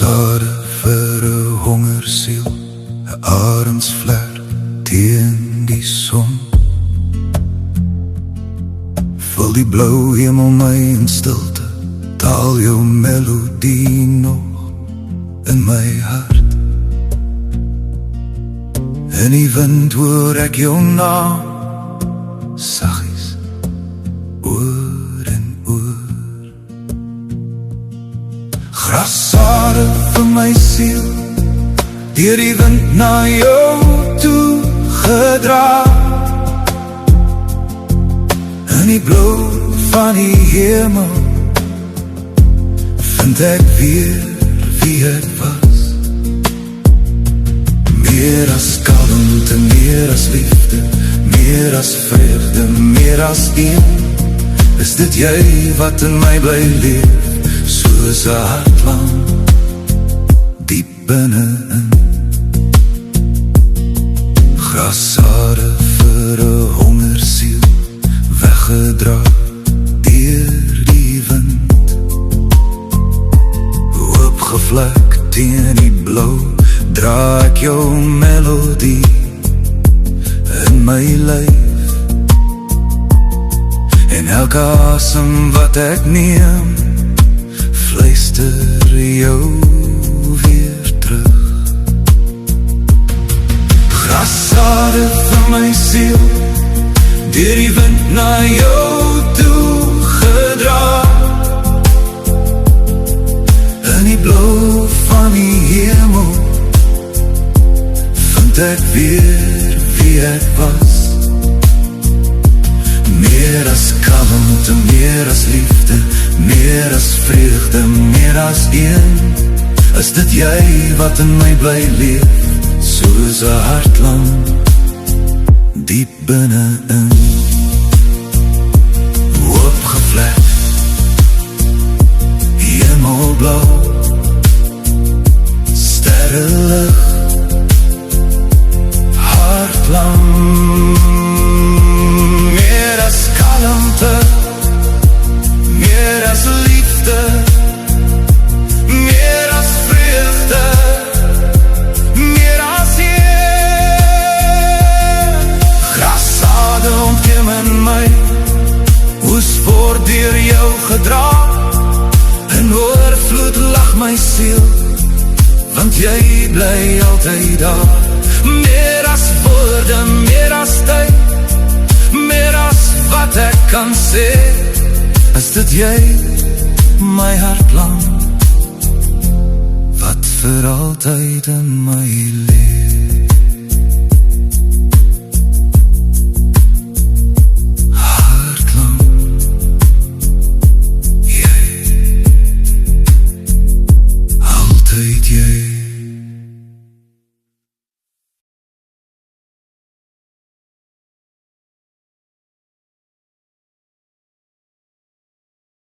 Sade vir 'n hongersiel, 'n arendsvlerk teen die son. Vul die blou hemel my in stilte, taal jou melodie nog in my hart. In die wind hoor ek jou naam, saggies, oor en oor. Grassade vir my siel, deur die wind na jou toe gedra. In die blou van die hemel vind ek weer wie ek was. Meer as kalmte, meer as liefde, meer as vreugde, meer as een. Is dit jy wat in my bly leef, soos 'n hartland diep binne-in. Grassade vir 'n hongersiel, weggedra deur die wind. Oopgevlek teen die blou, dra ek jou melodie in my lyf. En elke asem wat ek neem, fluister jou weer terug. Grassade vir my siel, deur die wind na jou toe gedra. In die blou van die hemel vind ek weer wie ek was. Meer as kalmte, meer as liefde, meer as vreugde, meer as een. Is dit jy wat in my bly leef, soos 'n hartland diep binne-in. Oopgevlek, hemelblauw, sterrenlig, hartland. Meer as kalmte, meer as liefde, meer as vreugde, meer as een. Grassade ontkiem in my, oes word deur jou gedra. In oorvloed lag my siel, want jy bly altyd daar. Meer as woorde, meer as tyd, meer as wat ek kan sê. Is dit jy, my hartland, wat vir altyd in my leef.